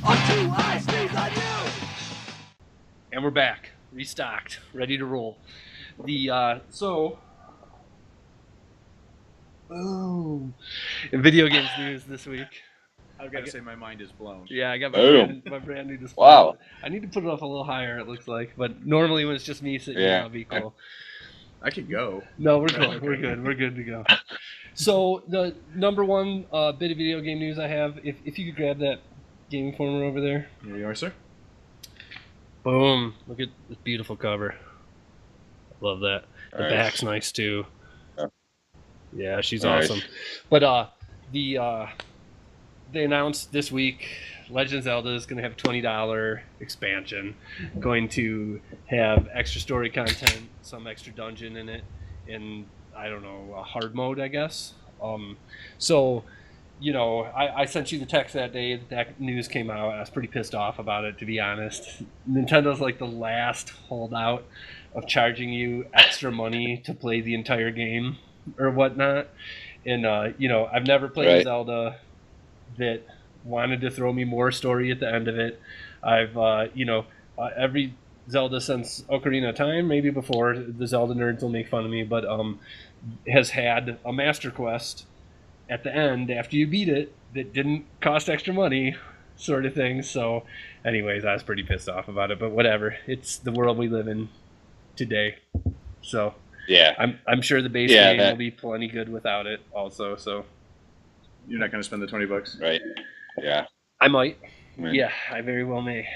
And we're back, restocked, ready to roll. Boom. In video games news this week. I've got to say my mind is blown. Yeah, I got my brand new display. Wow. I need to put it up a little higher, it looks like. But normally when it's just me sitting here, I'll be cool. I could go. No, we're good. We're good. We're good to go. So the number one bit of video game news I have, if you could grab that Game Informer over there. Here you are, sir. Boom. Look at this beautiful cover. Love that. The back's nice too. Yeah, she's awesome. But they announced this week Legend of Zelda is going to have a $20 expansion, going to have extra story content, some extra dungeon in it, and I don't know, a hard mode, I guess. So, you know, I sent you the text that day that news came out. I was pretty pissed off about it, to be honest. Nintendo's like the last holdout of charging you extra money to play the entire game or whatnot. And, you know, I've never played a Zelda that wanted to throw me more story at the end of it. I've, every Zelda since Ocarina of Time, maybe before, the Zelda nerds will make fun of me, but has had a Master Quest at the end after you beat it that didn't cost extra money, sort of thing. So, anyways, I was pretty pissed off about it, but whatever. It's the world we live in today. So, yeah, I'm sure the base game will be plenty good without it also. So, you're not going to spend the $20, right? Yeah, I might. Yeah, I very well may.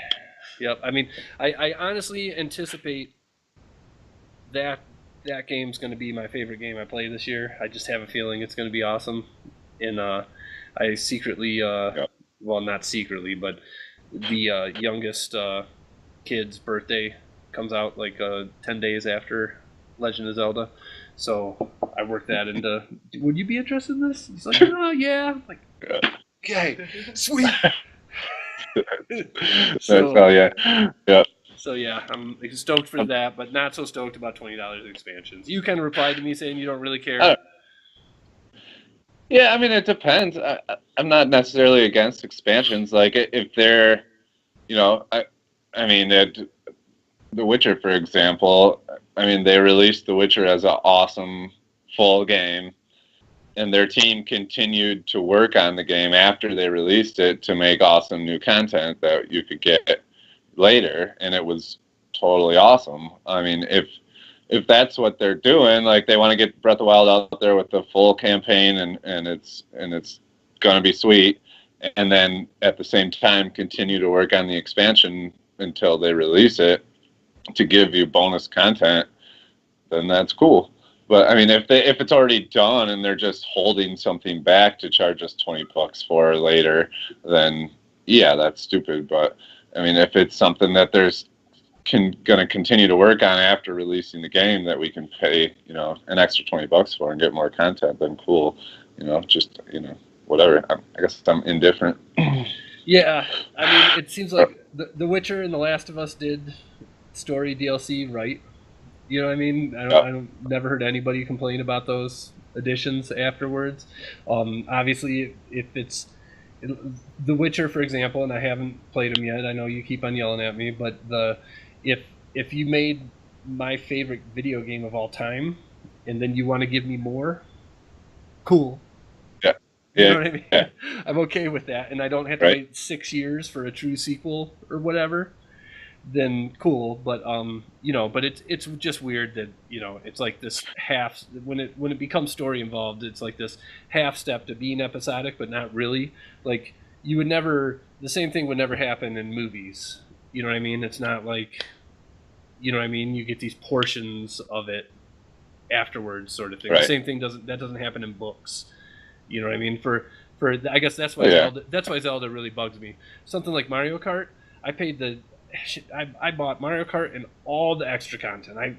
Yep. I mean, I honestly anticipate that game's going to be my favorite game I play this year. I just have a feeling it's going to be awesome. And I secretly, well, not secretly, but the youngest kid's birthday comes out like 10 days after Legend of Zelda. So I worked that into, would you be interested in this? He's like, oh, yeah. I'm like, okay, sweet. So yeah, I'm stoked for that, but not so stoked about $20 expansions. You kind of replied to me saying you don't really care. Yeah, I mean, it depends. I'm not necessarily against expansions. Like, if they're, you know, I mean, The Witcher, for example, I mean, they released The Witcher as an awesome full game, and their team continued to work on the game after they released it to make awesome new content that you could get later, and it was totally awesome. I mean, if that's what they're doing, like they want to get Breath of the Wild out there with the full campaign, and it's gonna be sweet, and then at the same time continue to work on the expansion until they release it to give you bonus content, then that's cool. But I mean, if it's already done and they're just holding something back to charge us $20 for later, then yeah, that's stupid. But I mean, if it's something that there's going to continue to work on after releasing the game that we can pay, you know, an extra $20 for and get more content, then cool. You know, just, you know, whatever. I guess I'm indifferent. Yeah, I mean, it seems like The Witcher and The Last of Us did story DLC right. You know what I mean? I never heard anybody complain about those additions afterwards. Obviously, if it's The Witcher, for example, and I haven't played them yet. I know you keep on yelling at me, but if you made my favorite video game of all time, and then you want to give me more, cool. Yeah. You know what I mean? Yeah. I'm okay with that, and I don't have to wait 6 years for a true sequel or whatever. Then cool, but you know, but it's just weird that, you know, it's like this half when it becomes story involved, it's like this half step to being episodic, but not really. Like you would never, the same thing would never happen in movies. You know what I mean? It's not like, you know what I mean? You get these portions of it afterwards, sort of thing. The same thing doesn't happen in books. You know what I mean? For I guess that's why Zelda really bugs me. Something like Mario Kart, I bought Mario Kart and all the extra content.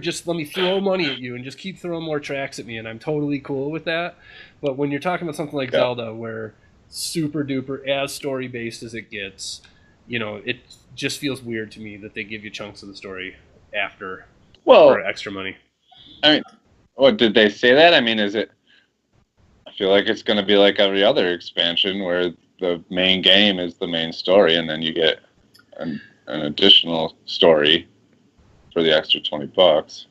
Just let me throw money at you and just keep throwing more tracks at me, and I'm totally cool with that. But when you're talking about something like Zelda, where super duper as story based as it gets, you know, it just feels weird to me that they give you chunks of the story after for extra money. I mean, what did they say that? I mean, is it? I feel like it's going to be like every other expansion where the main game is the main story, and then you get an additional story for the extra $20.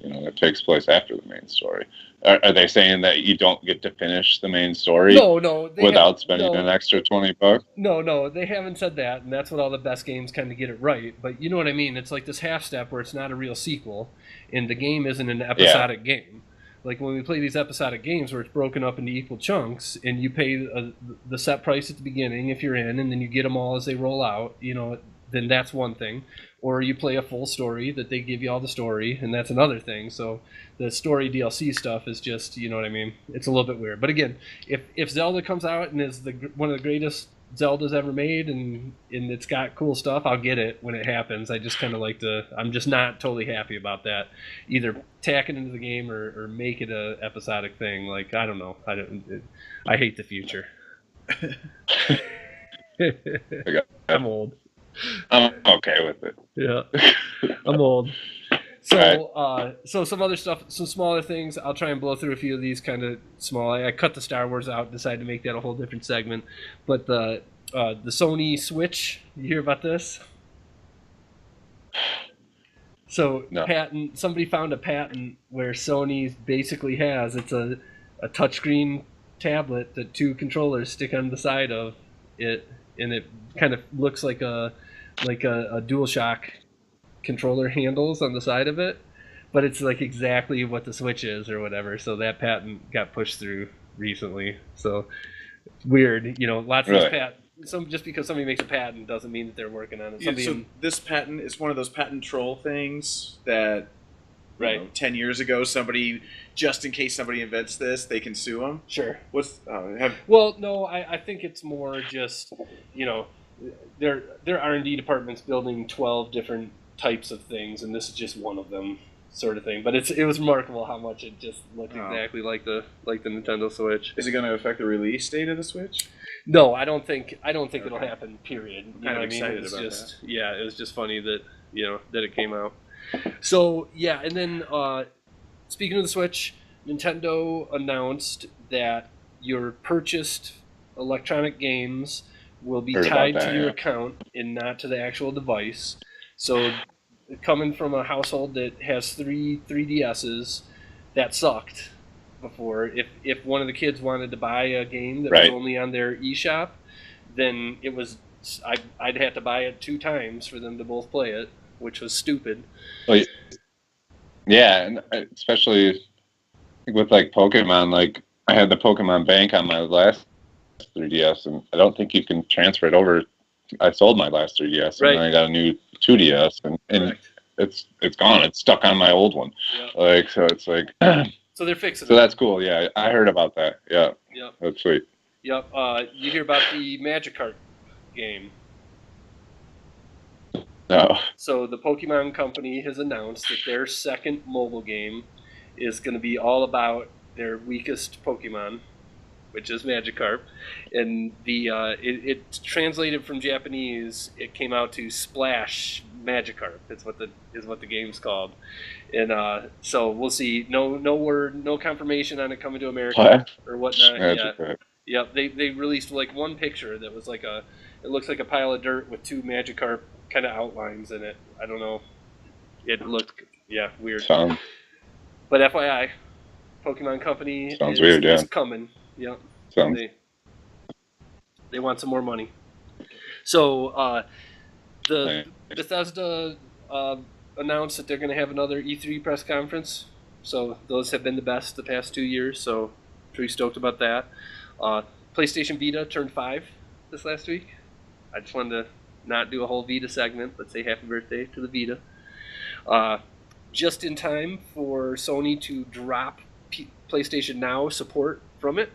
That takes place after the main story. Are they saying that you don't get to finish the main story? No, without spending an extra $20? No, they haven't said that, and that's what all the best games kind of get it right. But you know what I mean? It's like this half step where it's not a real sequel, and the game isn't an episodic game. Like when we play these episodic games where it's broken up into equal chunks, and you pay the set price at the beginning if you're in, and then you get them all as they roll out. Then that's one thing. Or you play a full story that they give you all the story, and that's another thing. So the story DLC stuff is just, you know what I mean? It's a little bit weird. But again, if Zelda comes out and is one of the greatest Zeldas ever made, and it's got cool stuff, I'll get it when it happens. I just kind of I'm just not totally happy about that. Either tack it into the game or make it a episodic thing. Like, I don't know. I hate the future. I'm old. I'm okay with it. Yeah, I'm old. So, so some other stuff, some smaller things. I'll try and blow through a few of these kind of small. I cut the Star Wars out, decided to make that a whole different segment. But the Sony Switch, you hear about this? So no. Somebody found a patent where Sony basically has, it's a touchscreen tablet that two controllers stick on the side of it, and it kind of looks like a DualShock controller handles on the side of it, but it's like exactly what the Switch is or whatever. So that patent got pushed through recently. So it's weird, lots of these patents. Just because somebody makes a patent doesn't mean that they're working on it. So this patent is one of those patent troll things that, right, 10 years ago, somebody, just in case somebody invents this, they can sue them. Sure. Well, no, I think it's more just, their R&D department's building 12 different types of things, and this is just one of them, sort of thing. But it was remarkable how much it just looked exactly like the Nintendo Switch. Is it going to affect the release date of the Switch? No, I don't think it'll happen. Period. I'm kind of excited about that. Yeah, it was just funny that that it came out. So yeah, and then speaking of the Switch, Nintendo announced that your purchased electronic games will be tied to your account and not to the actual device. So coming from a household that has three 3DSs, that sucked before. If one of the kids wanted to buy a game that was only on their eShop, then I'd have to buy it 2 times for them to both play it, which was stupid. Well, yeah, and especially with like Pokemon, like I had the Pokemon Bank on my last 3DS, and I don't think you can transfer it over. I sold my last 3DS, and then I got a new 2DS, and it's gone. It's stuck on my old one. Yep. So it's like. So they're fixing it. So that's cool. Yeah, I heard about that. Yeah. Yep. That's sweet. Yep. You hear about the Magicarp game? No. So the Pokemon Company has announced that their second mobile game is going to be all about their weakest Pokemon, which is Magikarp. And it's translated from Japanese. It came out to Splash Magikarp. Is what the game's called. And so we'll see. No word, no confirmation on it coming to America or whatnot. Magikarp. Yeah. They released like one picture that was like it looks like a pile of dirt with 2 Magikarp kind of outlines in it. I don't know. It looked weird. But FYI, Pokemon Company is coming. Yep. They want some more money. So Bethesda announced that they're going to have another E3 press conference. So those have been the best the past 2 years. So pretty stoked about that. PlayStation Vita turned 5 this last week. I just wanted to not do a whole Vita segment, but say happy birthday to the Vita. Just in time for Sony to drop PlayStation Now support from it.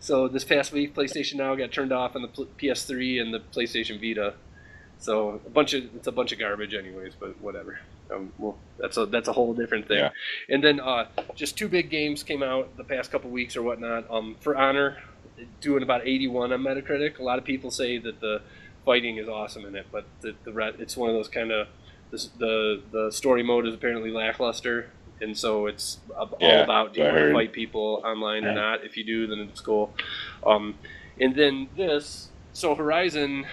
So this past week, PlayStation Now got turned off on the PS3 and the PlayStation Vita. So it's a bunch of garbage, anyways. But whatever. That's a whole different thing. Yeah. And then just 2 big games came out the past couple weeks or whatnot. For Honor, doing about 81 on Metacritic. A lot of people say that the fighting is awesome in it, but it's one of those kind of the story mode is apparently lackluster. And so it's all about do you want to fight people online or not. If you do, then it's cool. And then this, so Horizon,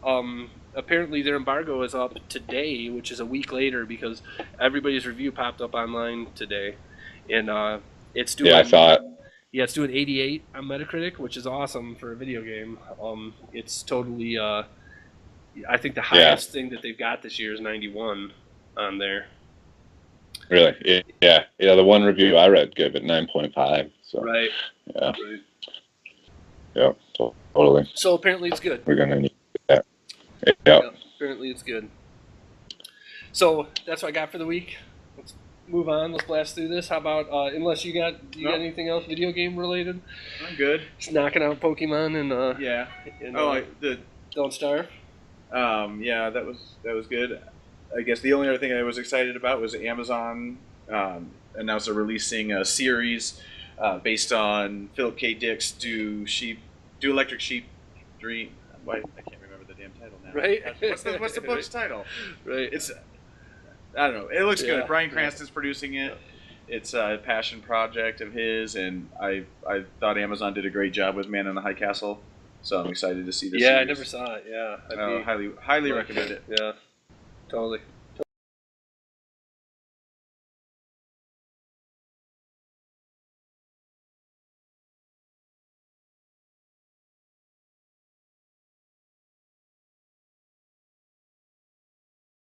apparently their embargo is up today, which is a week later because everybody's review popped up online today, and it's doing. Yeah, I saw it. Yeah, it's doing 88 on Metacritic, which is awesome for a video game. It's totally. I think the highest thing that they've got this year is 91 on there. Really? Yeah. The one review I read gave it 9.5. So Right. Yeah. Right. Yeah. Totally. So apparently it's good. We're gonna need that. Yeah. Yeah. Apparently it's good. So that's what I got for the week. Let's move on. Let's blast through this. How about unless you got anything else video game related? I'm good. Just knocking out Pokemon and Yeah. and, the Don't Starve. yeah, that was good. I guess the only other thing I was excited about was Amazon announced they're releasing a series based on Philip K. Dick's Do Electric Sheep Dream. Why I can't remember the damn title now. Right? What's the book's title? Right. It's I don't know. It looks good. Yeah. Bryan Cranston's producing it. It's a passion project of his, and I thought Amazon did a great job with Man in the High Castle. So I'm excited to see this. Yeah, series. I never saw it. Yeah, Highly recommend it. Yeah, totally.